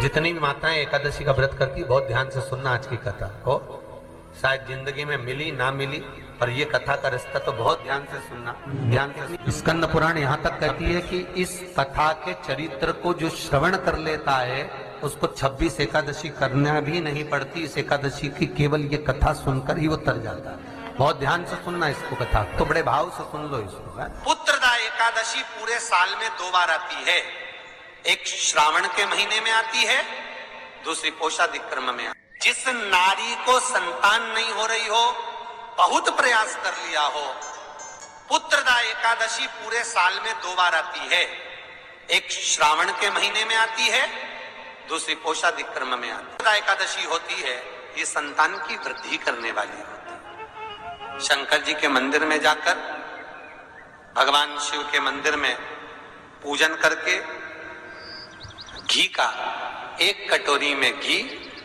जितनी भी माताएं एकादशी का व्रत करती, बहुत ध्यान से सुनना आज की कथा को। शायद जिंदगी में मिली ना मिली, पर ये कथा का रिश्ता तो बहुत ध्यान से सुनना, ध्यान से। स्कंद पुराण यहाँ तक कहती है कि इस कथा के चरित्र को जो श्रवण कर लेता है उसको 26 एकादशी करना भी नहीं पड़ती। इस एकादशी की केवल ये कथा सुनकर ही वो तर जाता है। बहुत ध्यान से सुनना इसको, कथा तो बड़े भाव से सुन लो इसको। पुत्रदा एकादशी पूरे साल में 2 बार आती है। एक श्रावण के महीने में आती है, दूसरी पोषादिक्रम में। जिस नारी को संतान नहीं हो रही हो, बहुत प्रयास कर लिया हो, पुत्रदा एकादशी पूरे साल में 2 बार आती है। एक श्रावण के महीने में आती है, दूसरी पोषादिक्रम में आती है। पुत्रदा एकादशी होती है, ये संतान की वृद्धि करने वाली होती है। शंकर जी के मंदिर में जाकर, भगवान शिव के मंदिर में पूजन करके घी का 1 कटोरी में घी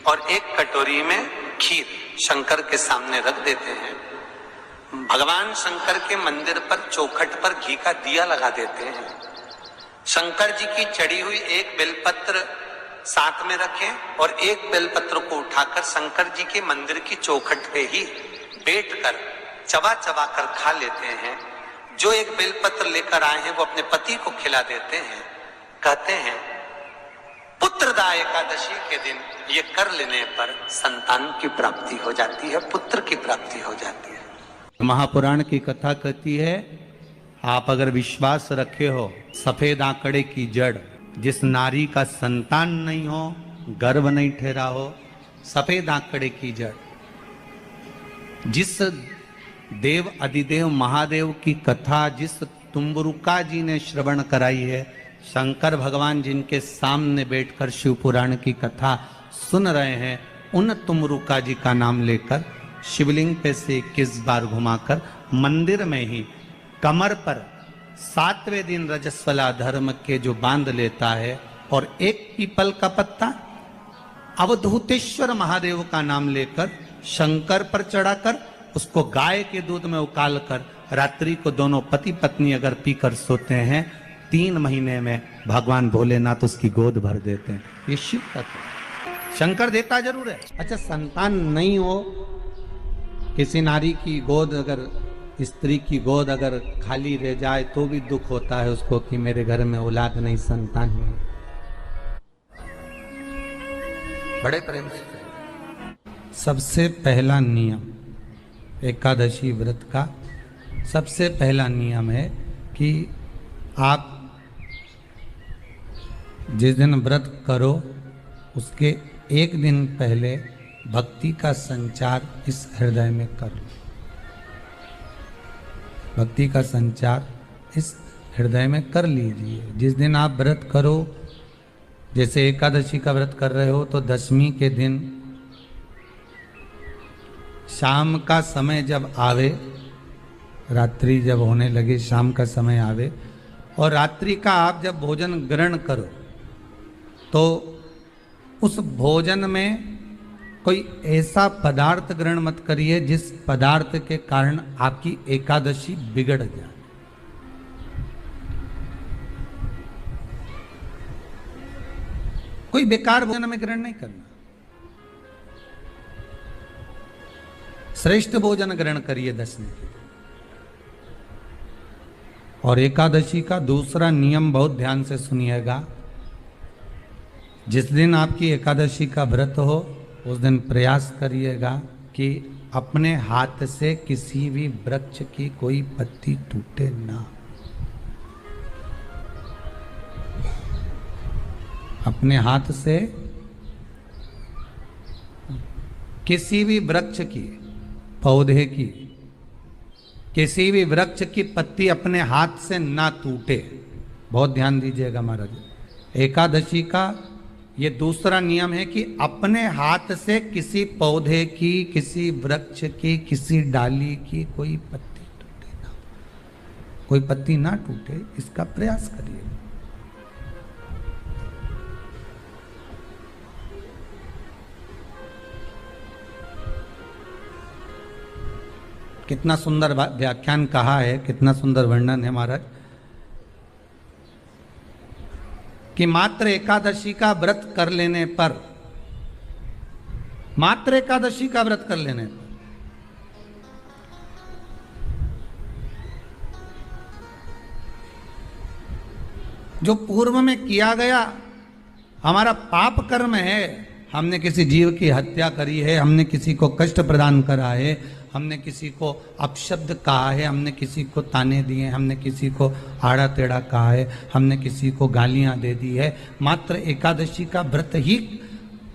और 1 कटोरी में खीर शंकर के सामने रख देते हैं। भगवान शंकर के मंदिर पर चौखट पर घी का दिया लगा देते हैं। शंकर जी की चढ़ी हुई 1 बेलपत्र साथ में रखें और 1 बेलपत्र को उठाकर शंकर जी के मंदिर की चौखट पे ही बैठकर चबा चबा कर खा लेते हैं। जो 1 बेलपत्र लेकर आए हैं वो अपने पति को खिला देते हैं। कहते हैं पुत्रदा एकादशी के दिन ये कर लेने पर संतान की प्राप्ति हो जाती है, पुत्र की प्राप्ति हो जाती है। महापुराण की कथा कहती है, आप अगर विश्वास रखे हो, सफेद आंकड़े की जड़, जिस नारी का संतान नहीं हो, गर्भ नहीं ठहरा हो, सफेद आंकड़े की जड़, जिस देव अधिदेव महादेव की कथा जिस तुम्बरुका जी ने श्रवण कराई है, शंकर भगवान जिनके सामने बैठकर शिव पुराण की कथा सुन रहे हैं, उन तुमरुका जी का नाम लेकर शिवलिंग पे से 21 बार घुमाकर मंदिर में ही कमर पर 7वें दिन रजस्वला धर्म के जो बांध लेता है और 1 पीपल का पत्ता अवधूतेश्वर महादेव का नाम लेकर शंकर पर चढ़ाकर उसको गाय के दूध में उकाल कर रात्रि को दोनों पति पत्नी अगर पीकर सोते हैं, 3 महीने में भगवान भोलेनाथ उसकी गोद भर देते हैं। ये शिव तत्व। शंकर देता जरूर है। अच्छा, संतान नहीं हो, किसी नारी की गोद, अगर स्त्री की गोद अगर खाली रह जाए तो भी दुख होता है उसको कि मेरे घर में औलाद नहीं, संतान नहीं। बड़े प्रेम से सबसे पहला नियम एकादशी व्रत का, सबसे पहला नियम है कि आप जिस दिन व्रत करो उसके 1 दिन पहले भक्ति का संचार इस हृदय में कर लो। भक्ति का संचार इस हृदय में कर लीजिए। जिस दिन आप व्रत करो, जैसे एकादशी का व्रत कर रहे हो तो 10वीं के दिन शाम का समय जब आवे, रात्रि जब होने लगे, शाम का समय आवे और रात्रि का आप जब भोजन ग्रहण करो तो उस भोजन में कोई ऐसा पदार्थ ग्रहण मत करिए जिस पदार्थ के कारण आपकी एकादशी बिगड़ जाए। कोई बेकार भोजन में ग्रहण नहीं करना, श्रेष्ठ भोजन ग्रहण करिए 10वीं के। और एकादशी का दूसरा नियम बहुत ध्यान से सुनिएगा। जिस दिन आपकी एकादशी का व्रत हो उस दिन प्रयास करिएगा कि अपने हाथ से किसी भी वृक्ष की कोई पत्ती टूटे ना। अपने हाथ से किसी भी वृक्ष की, पौधे की, किसी भी वृक्ष की पत्ती अपने हाथ से ना टूटे। बहुत ध्यान दीजिएगा महाराज। एकादशी का ये दूसरा नियम है कि अपने हाथ से किसी पौधे की, किसी वृक्ष की, किसी डाली की कोई पत्ती टूटे ना, कोई पत्ती ना टूटे, इसका प्रयास करिए। कितना सुंदर व्याख्यान कहा है, कितना सुंदर वर्णन है महाराज कि मात्र एकादशी का व्रत कर लेने पर, मात्र एकादशी का व्रत कर लेने पर जो पूर्व में किया गया हमारा पाप कर्म है, हमने किसी जीव की हत्या करी है, हमने किसी को कष्ट प्रदान करा है, हमने किसी को अपशब्द कहा है, हमने किसी को ताने दिए, हमने किसी को आड़ा टेढ़ा कहा है, हमने किसी को गालियां दे दी है, मात्र एकादशी का व्रत ही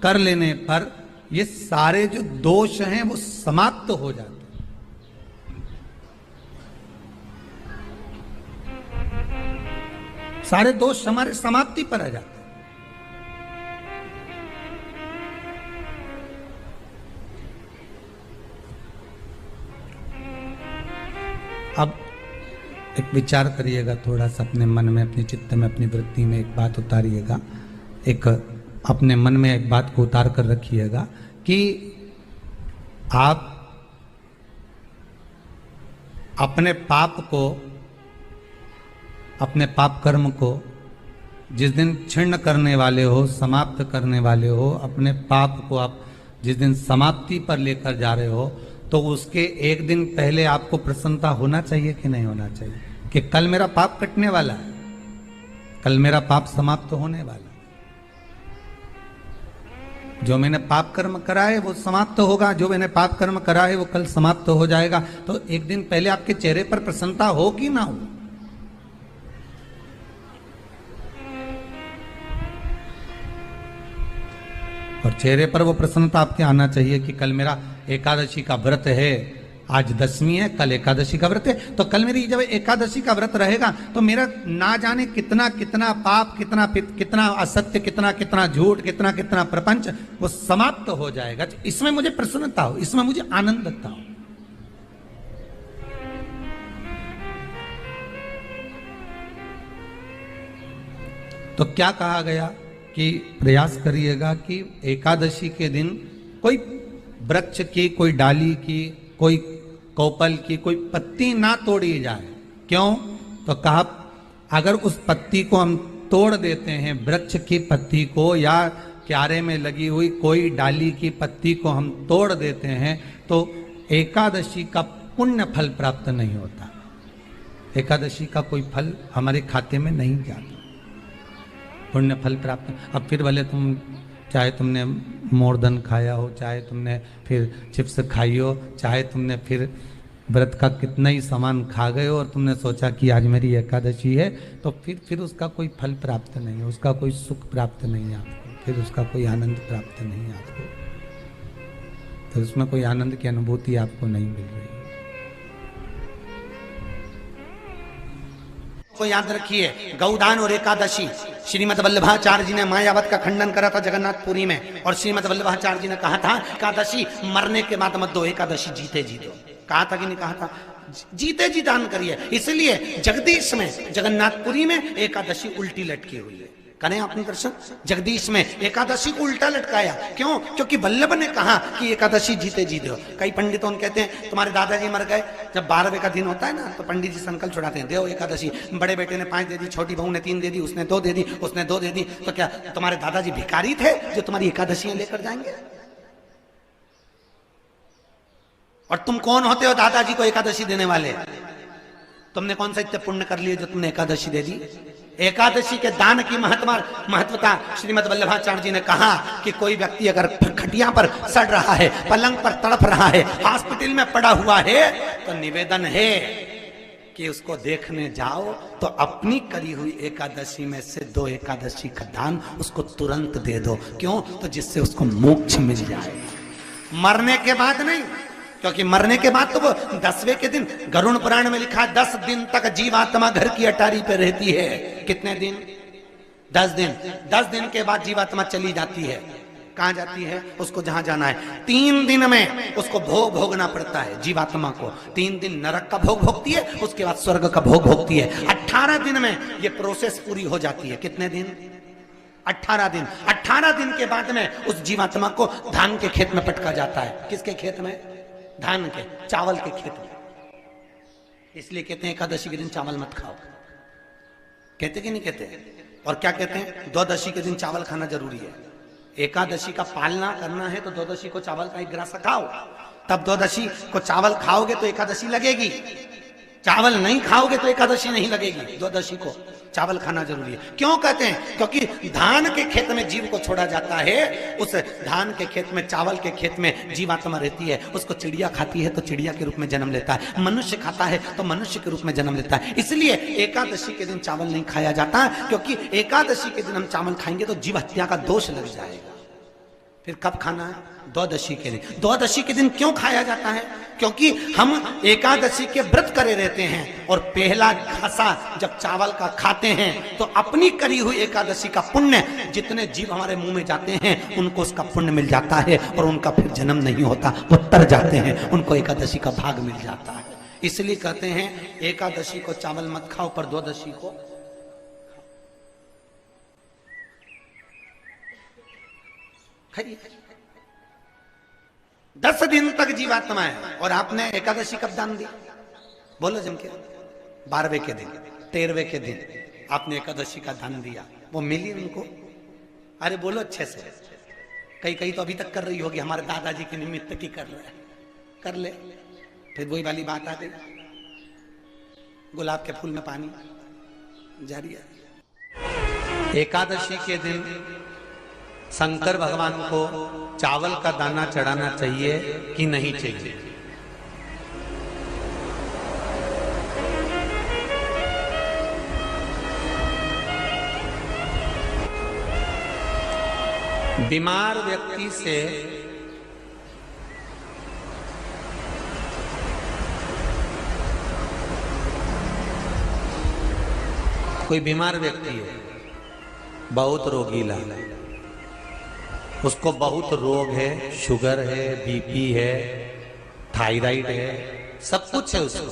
कर लेने पर ये सारे जो दोष हैं वो समाप्त हो जाते हैं। सारे दोष हमारे समाप्ति पर आ जाते हैं। अब एक विचार करिएगा थोड़ा सा अपने मन में, अपने चित्त में, अपनी वृत्ति में एक बात उतारिएगा, एक अपने मन में एक बात को उतार कर रखिएगा कि आप अपने पाप को, अपने पाप कर्म को जिस दिन क्षीण करने वाले हो, समाप्त करने वाले हो, अपने पाप को आप जिस दिन समाप्ति पर लेकर जा रहे हो, तो उसके एक दिन पहले आपको प्रसन्नता होना चाहिए कि नहीं होना चाहिए कि कल मेरा पाप कटने वाला है, कल मेरा पाप समाप्त होने वाला है, जो मैंने पाप कर्म करा है वो समाप्त होगा, जो मैंने पाप कर्म करा है वो कल समाप्त हो जाएगा। तो एक दिन पहले आपके चेहरे पर प्रसन्नता हो कि ना हो? और चेहरे पर वो प्रसन्नता आपके आना चाहिए कि कल मेरा एकादशी का व्रत है, आज दशमी है, कल एकादशी का व्रत है, तो कल मेरी जब एकादशी का व्रत रहेगा तो मेरा ना जाने कितना कितना पाप, कितना असत्य, कितना झूठ, कितना प्रपंच वो समाप्त हो जाएगा। इसमें मुझे प्रसन्नता हो, इसमें मुझे आनंदता हो। तो क्या कहा गया कि प्रयास करिएगा कि एकादशी के दिन कोई वृक्ष की, कोई डाली की, कोई कोपल की कोई पत्ती ना तोड़ी जाए। क्यों? तो कहा अगर उस पत्ती को हम तोड़ देते हैं, वृक्ष की पत्ती को या क्यारे में लगी हुई कोई डाली की पत्ती को हम तोड़ देते हैं तो एकादशी का पुण्य फल प्राप्त नहीं होता, एकादशी का कोई फल हमारे खाते में नहीं जाता, पुण्य फल प्राप्त। अब फिर भले तुम चाहे तुमने मोरधन खाया हो, चाहे तुमने फिर चिप्स खाई हो, चाहे तुमने फिर व्रत का कितना ही सामान खा गए हो और तुमने सोचा कि आज मेरी एकादशी है, तो फिर उसका कोई फल प्राप्त नहीं है, उसका कोई सुख प्राप्त नहीं है आपको, फिर उसका कोई आनंद प्राप्त नहीं है आपको, फिर उसमें कोई आनंद की अनुभूति आपको नहीं मिल रही। को याद रखिए, गौदान और एकादशी, श्रीमद वल्लभाचार्य जी ने मायावत का खंडन करा था जगन्नाथपुरी में, और श्रीमद वल्लभाचार्य जी ने कहा था एकादशी मरने के बाद मत दो, एकादशी जीते जी दो। कहा था कि नहीं कहा था? जीते जी दान करिए। इसलिए जगदीश में, जगन्नाथपुरी में एकादशी उल्टी लटकी हुई है। करें अपने दर्शन, जगदीश में एकादशी को उल्टा लटकाया। क्यों? क्योंकि वल्लभ ने कहा कि एकादशी जीते जी दो। कई पंडितों कहते हैं तुम्हारे दादाजी मर गए, जब 12वें का दिन होता है ना तो पंडित जी संकल्प छुड़ाते हैं, देव एकादशी, बड़े बेटे ने 5 दे दी, छोटी बहू ने 3 दे दी, उसने 2 दे दी, उसने 2 दे दी, तो क्या तुम्हारे दादाजी भिखारी थे जो तुम्हारी एकादशियां लेकर जाएंगे? और तुम कौन होते हो दादाजी को एकादशी देने वाले? तुमने कौन सा इतने पुण्य कर लिए जो तुमने एकादशी दे दी? एकादशी के दान की महत्वता श्रीमद वल्लभाचार्य जी ने कहा कि कोई व्यक्ति अगर खटिया पर सड़ रहा है, पलंग पर तड़प रहा है, हॉस्पिटल में पड़ा हुआ है, तो निवेदन है कि उसको देखने जाओ तो अपनी करी हुई एकादशी में से 2 एकादशी का दान उसको तुरंत दे दो। क्यों? तो जिससे उसको मोक्ष मिल जाए, मरने के बाद नहीं। क्योंकि मरने के बाद तो वो 10वें के दिन, गरुड़ पुराण में लिखा है 10 दिन तक जीवात्मा घर की अटारी पे रहती है। कितने दिन? 10 दिन। 10 दिन के बाद जीवात्मा चली जाती है। कहां जाती है? उसको जहां जाना है। 3 दिन में उसको भोग भोगना पड़ता है जीवात्मा को। 3 दिन नरक का भोग भोगती है, उसके बाद स्वर्ग का भोग भोगती है। 18 दिन में ये प्रोसेस पूरी हो जाती है। कितने दिन? 18 दिन। 18 दिन के बाद में उस जीवात्मा को धान के खेत में पटका जाता है। किसके खेत में? धान के, चावल के खेत में। इसलिए कहते हैं एकादशी के दिन चावल मत खाओ। कहते कि नहीं कहते? और क्या कहते हैं, द्वादशी के दिन चावल खाना जरूरी है। एकादशी का पालना करना है तो द्वादशी को चावल का एक गिरासा खाओ, तब द्वादशी को चावल खाओगे तो एकादशी लगेगी। चावल नहीं खाओगे तो एकादशी नहीं लगेगी। द्वादशी को चावल खाना जरूरी है। क्यों कहते हैं? क्योंकि धान के खेत में जीव को छोड़ा जाता है, उस धान के खेत में, चावल के खेत में जीवात्मा रहती है। उसको चिड़िया खाती है तो चिड़िया के रूप में जन्म लेता है, मनुष्य खाता है तो मनुष्य के रूप में जन्म लेता है। इसलिए एकादशी के दिन चावल नहीं खाया जाता, क्योंकि एकादशी के दिन हम चावल खाएंगे तो जीव हत्या का दोष लग जाएगा। फिर कब खाना है? द्वादशी के दिन। द्वादशी के दिन क्यों खाया जाता है? क्योंकि हम एकादशी के व्रत करे रहते हैं और पहला घासा जब चावल का खाते हैं तो अपनी करी हुई एकादशी का पुण्य, जितने जीव हमारे मुंह में जाते हैं उनको उसका पुण्य मिल जाता है और उनका फिर जन्म नहीं होता, वो तर जाते हैं, उनको एकादशी का भाग मिल जाता है। इसलिए कहते हैं एकादशी को चावल मत खाओ, पर द्वादशी को खाइए। 10 दिन तक जीवात्मा है और आपने एकादशी कब दान दी? बोलो जम के। 12वें के दिन, 13वें के दिन आपने एकादशी का दान दिया, वो मिली उनको? अरे बोलो अच्छे से। कई तो अभी तक कर रही होगी, हमारे दादाजी के निमित्त की कर रहे हैं, कर ले। फिर वही वाली बात आ गई, गुलाब के फूल में पानी जारी है। एकादशी के दिन शंकर भगवान को चावल का दाना चढ़ाना चाहिए कि नहीं चाहिए? बीमार व्यक्ति से कोई बीमार व्यक्ति है, बहुत रोगीला, उसको बहुत रोग है, शुगर है, बीपी है, थायराइड है, सब कुछ है उसको,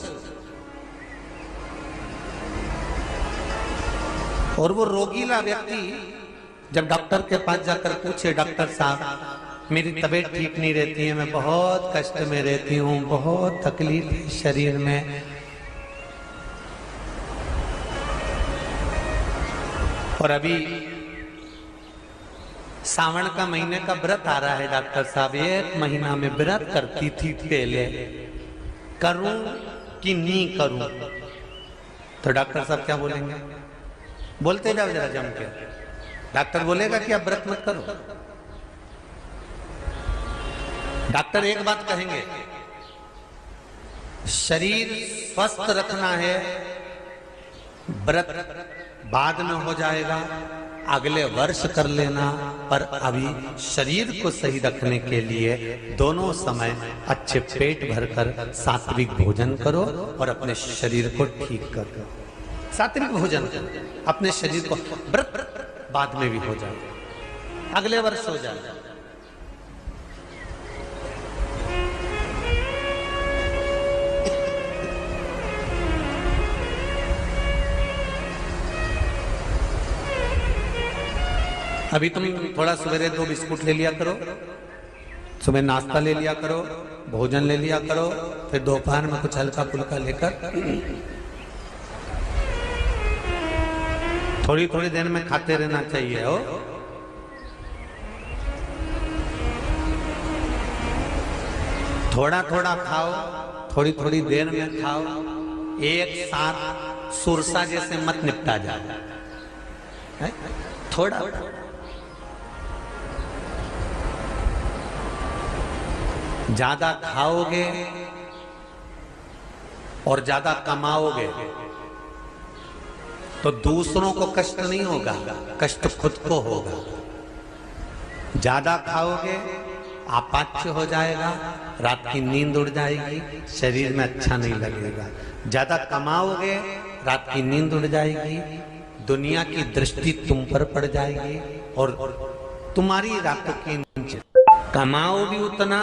और वो रोगीला व्यक्ति जब डॉक्टर के पास जाकर पूछे, डॉक्टर साहब मेरी तबीयत ठीक नहीं रहती है, मैं बहुत कष्ट में रहती हूँ, बहुत तकलीफ है शरीर में, और अभी सावन का महीने का व्रत आ रहा है डॉक्टर साहब, 1 महीना में व्रत करती थी पहले, करूं कि नहीं करूं? तो डॉक्टर साहब क्या बोलेंगे? बोलते जाओ जरा जम के। डॉक्टर बोलेगा कि आप व्रत मत करो। डॉक्टर एक बात कहेंगे, शरीर स्वस्थ रखना है, व्रत बाद में हो जाएगा, अगले वर्ष कर लेना, पर अभी शरीर को सही रखने के लिए दोनों समय अच्छे पेट भरकर सात्विक भोजन करो और अपने शरीर को ठीक करो। सात्विक भोजन करो, अपने शरीर को, व्रत बाद में भी हो जाए, अगले वर्ष हो जाए। अभी तुम थोड़ा सवेरे 2 बिस्कुट ले लिया करो, सुबह नाश्ता ले लिया करो, भोजन ले लिया करो, फिर दोपहर में कुछ हल्का फुल्का लेकर थोड़ी थोड़ी देर में खाते रहना चाहिए हो। थोड़ा थोड़ा खाओ, थोड़ी थोड़ी देर में खाओ, एक साथ सुरसा जैसे मत निपटा जाए, थोड़ा ज्यादा खाओगे और ज्यादा कमाओगे तो दूसरों को कष्ट नहीं होगा, कष्ट खुद को होगा। ज्यादा खाओगे आपाच्य हो जाएगा, रात की नींद उड़ जाएगी, शरीर में अच्छा नहीं लगेगा। ज्यादा कमाओगे, रात की नींद उड़ जाएगी, दुनिया की दृष्टि तुम पर पड़ जाएगी और तुम्हारी रातों की नींद। कमाओ भी उतना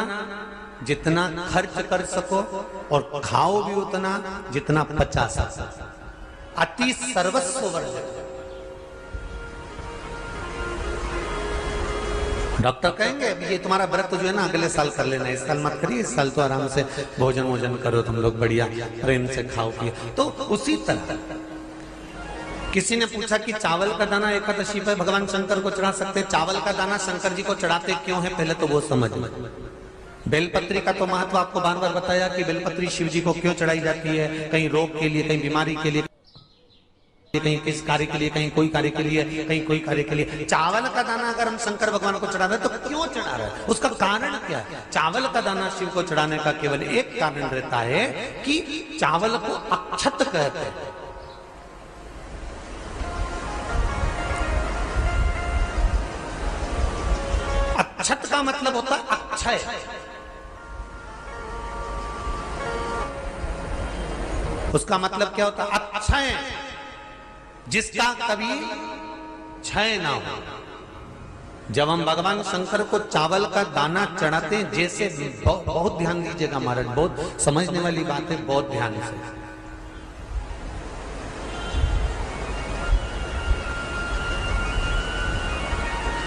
जितना खर्च कर सको और खाओ भी उतना जितना पचा सको। अति सर्वस्व वर्जक। डॉक्टर कहेंगे ये तुम्हारा व्रत जो है ना अगले साल कर लेना, इस साल मत करिए, इस साल तो आराम से भोजन वोजन करो तुम लोग, बढ़िया प्रेम से खाओ पिए। तो उसी तरह किसी ने पूछा कि चावल का दाना एकादशी पर भगवान शंकर को चढ़ा सकते, चावल का दाना शंकर जी को चढ़ाते क्यों है, पहले तो वो समझ में। बेलपत्री का तो महत्व आपको बार बार बताया कि बेलपत्री शिव जी को क्यों चढ़ाई जाती है, कहीं रोग के लिए, कहीं बीमारी के लिए, कहीं किस कार्य के लिए, कहीं कोई कार्य के लिए, कहीं कोई कार्य के लिए। चावल का दाना अगर हम शंकर भगवान को चढ़ा रहे हैं तो क्यों चढ़ा रहे हैं, उसका कारण क्या है? चावल का दाना शिव को चढ़ाने का केवल एक कारण रहता है कि चावल को अक्षत कहते हैं। अक्षत का मतलब होता है अक्षय। उसका मतलब क्या होता है? अक्षय, जिसका कभी क्षय ना हो। जब हम भगवान शंकर को चावल का दाना चढ़ाते हैं, जैसे बहुत ध्यान दीजिएगा महाराज, बहुत समझने वाली बात है, बहुत ध्यान से।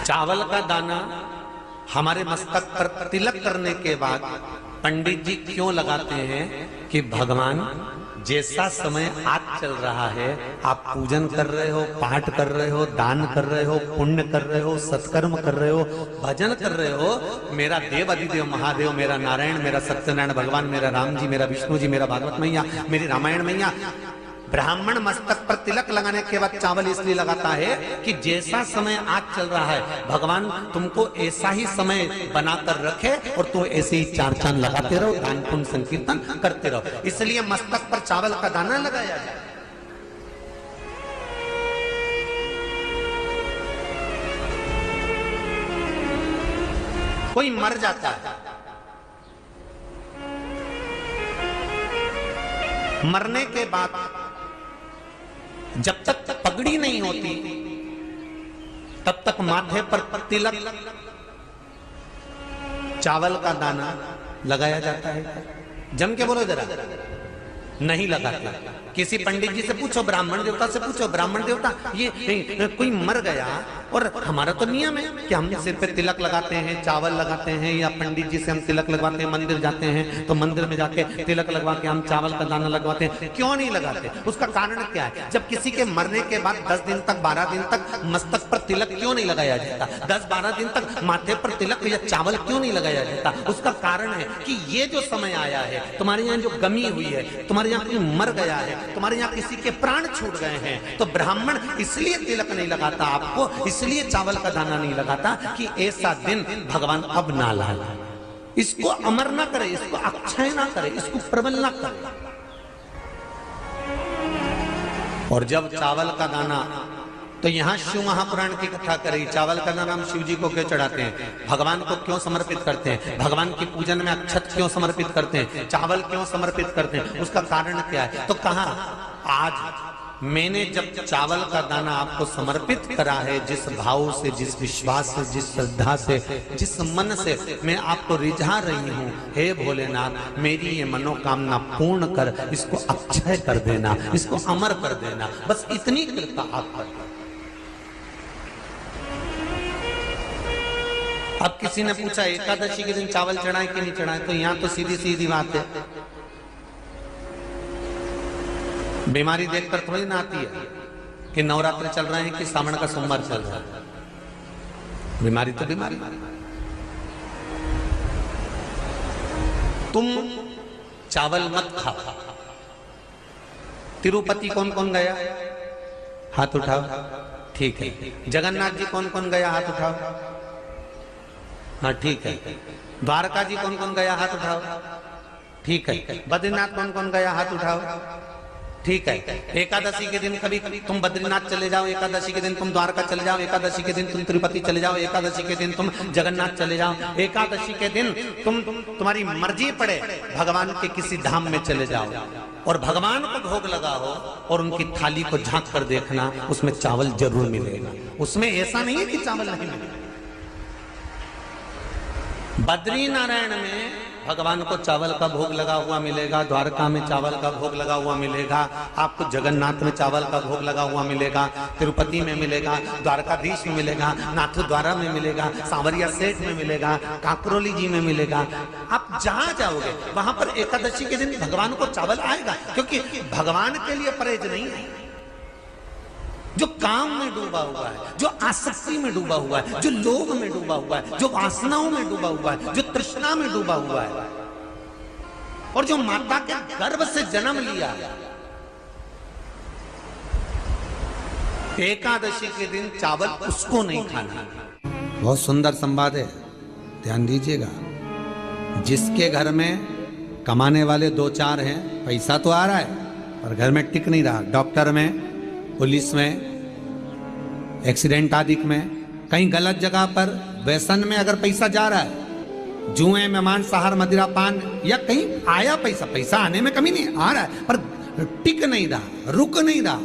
चावल का दाना हमारे मस्तक पर तिलक करने के बाद पंडित जी क्यों लगाते हैं कि भगवान जैसा समय आज चल रहा है, आप पूजन कर रहे हो, पाठ कर रहे हो, दान कर रहे हो, पुण्य कर रहे हो, सत्कर्म कर रहे हो, भजन कर रहे हो, मेरा देव अधिदेव महादेव, मेरा नारायण, मेरा सत्यनारायण भगवान, मेरा राम जी, मेरा विष्णु जी, मेरा भागवत मैया, मेरी रामायण मैया। ब्राह्मण मस्तक पर तिलक लगाने के बाद चावल इसलिए लगाता है कि जैसा समय आज चल रहा है, भगवान तुमको ऐसा ही समय बनाकर रखे और तुम ऐसे ही चार चांद लगाते रहो, दान पुण्य संकीर्तन करते रहो, इसलिए मस्तक पर चावल का दाना लगाया जाए। कोई मर जाता है, मरने के बाद जब तक पगड़ी नहीं होती तब तक माथे पर तिलक, चावल का दाना लगाया जाता है। जम के बोलो जरा, नहीं लगाते। किसी पंडित जी से पूछो, ब्राह्मण देवता से पूछो, ब्राह्मण देवता ये कोई मर गया और हमारा तो नियम है कि हम सिर पे तिलक लगाते हैं, चावल लगाते हैं, या पंडित जी से हम तिलक लगवाते हैं, मंदिर जाते हैं तो मंदिर में जाके तिलक लगवा के हम चावल का दाना लगवाते हैं, क्यों नहीं लगाते? उसका कारण क्या है? जब किसी के मरने के बाद 10 दिन तक, 12 दिन तक मस्तक पर तिलक क्यों नहीं लगाया जाता? 10-12 दिन तक माथे पर तिलक या चावल क्यों नहीं लगाया जाता? उसका कारण है कि ये जो समय आया है, तुम्हारे यहाँ जो गमी हुई है, तुम्हारे यहाँ कोई मर गया है, तुम्हारे यहाँ किसी के प्राण छूट गए हैं, तो ब्राह्मण इसलिए तिलक नहीं लगाता आपको, इसलिए चावल का दाना नहीं लगाता कि ऐसा दिन भगवान अब ना लाए, इसको अमर ना करे, इसको अक्षय ना करे, इसको प्रबल ना करे। और जब चावल का दाना, तो यहां शिव महापुराण की कथा करी, चावल का दाना हम शिव जी को क्यों चढ़ाते हैं, भगवान को क्यों समर्पित करते हैं, भगवान की पूजन में अक्षत क्यों समर्पित करते हैं, चावल क्यों समर्पित करते हैं, उसका कारण क्या है? तो कहा आज मैंने जब चावल का दाना आपको समर्पित करा है, जिस भाव से, जिस विश्वास से, जिस श्रद्धा से, जिस मन से मैं आपको रिझा रही हूँ, हे भोलेनाथ मेरी ये मनोकामना पूर्ण कर, इसको अक्षय कर देना, इसको अमर कर देना, बस इतनी कृपा आप कर। अब किसी ने पूछा एकादशी के दिन चावल चढ़ाए कि नहीं चढ़ाए, तो यहां तो सीधी सीधी बात है, बीमारी देखकर थोड़ी ना आती है कि नवरात्र चल रहे हैं कि सावन का सोमवार चल रहा है, बीमारी तो बीमारी। तुम चावल मत खाओ। तिरुपति कौन कौन गया? हाथ उठाओ। ठीक है। जगन्नाथ जी कौन कौन गया? हाथ उठाओ। हाँ ठीक है। द्वारका जी कौन कौन गया? हाथ उठाओ। ठीक है। बद्रीनाथ कौन कौन गया? हाथ उठाओ। ठीक है। एकादशी के दिन कभी तुम बद्रीनाथ चले जाओ, एकादशी के दिन तुम द्वारका चले जाओ, एकादशी के दिन तुम तिरुपति चले जाओ, एकादशी के दिन तुम जगन्नाथ चले जाओ, एकादशी के दिन तुम्हारी मर्जी पड़े भगवान के किसी धाम में चले जाओ और भगवान को भोग लगाओ और उनकी थाली को झांक कर देखना, उसमें चावल जरूर मिलेगा। उसमें ऐसा नहीं है कि चावल नहीं मिलेगा। बद्री नारायण में भगवान को चावल का भोग लगा हुआ मिलेगा, द्वारका में चावल का भोग लगा हुआ मिलेगा, आपको जगन्नाथ में चावल का भोग लगा हुआ मिलेगा, तिरुपति में मिलेगा, द्वारकाधीश में मिलेगा, नाथद्वारा में मिलेगा, सांवरिया सेठ में मिलेगा, काकरोली जी में मिलेगा। आप जहां जाओगे वहां पर एकादशी के दिन भगवान को चावल आएगा, क्योंकि भगवान के लिए परहेज नहीं है। जो काम में डूबा हुआ है, जो आसक्ति में डूबा हुआ है, जो लोभ में डूबा हुआ है, जो वासनाओं में डूबा हुआ है, जो तृष्णा में डूबा हुआ है, और जो माता के गर्भ से जन्म लिया, एकादशी के दिन चावल उसको नहीं खाना। बहुत सुंदर संवाद है, ध्यान दीजिएगा। जिसके घर में कमाने वाले 2-4 हैं, पैसा तो आ रहा है पर घर में टिक नहीं रहा, डॉक्टर में, पुलिस में, एक्सीडेंट आदि में, कहीं गलत जगह पर व्यसन में अगर पैसा जा रहा है, जुए में, मांसाहार, मदिरा पान, या कहीं आया पैसा आने में कमी नहीं, आ रहा है पर टिक नहीं रहा, रुक नहीं रहा,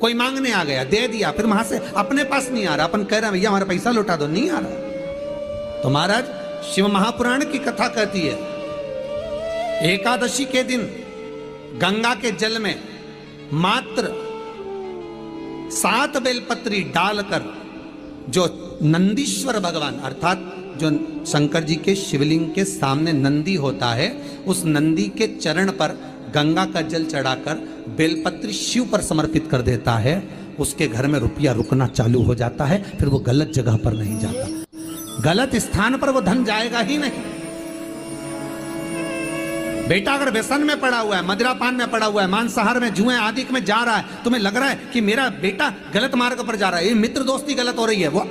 कोई मांगने आ गया, दे दिया, फिर वहां से अपने पास नहीं आ रहा, अपन कह रहे हैं भैया हमारा पैसा लौटा दो, नहीं आ रहा। तो महाराज शिव महापुराण की कथा कहती है, एकादशी के दिन गंगा के जल में मात्र 7 बेलपत्री डालकर जो नंदीश्वर भगवान अर्थात जो शंकर जी के शिवलिंग के सामने नंदी होता है, उस नंदी के चरण पर गंगा का जल चढ़ाकर बेलपत्री शिव पर समर्पित कर देता है, उसके घर में रुपया रुकना चालू हो जाता है, फिर वो गलत जगह पर नहीं जाता, गलत स्थान पर वो धन जाएगा ही नहीं। बेटा अगर व्यसन में पड़ा हुआ है, मदिरा पान में पड़ा हुआ है, मांसाहार में, जुए आदि में जा रहा है, तुम्हें लग रहा है कि मेरा बेटा गलत मार्ग पर जा रहा है, ये मित्र दोस्ती गलत हो रही है, वो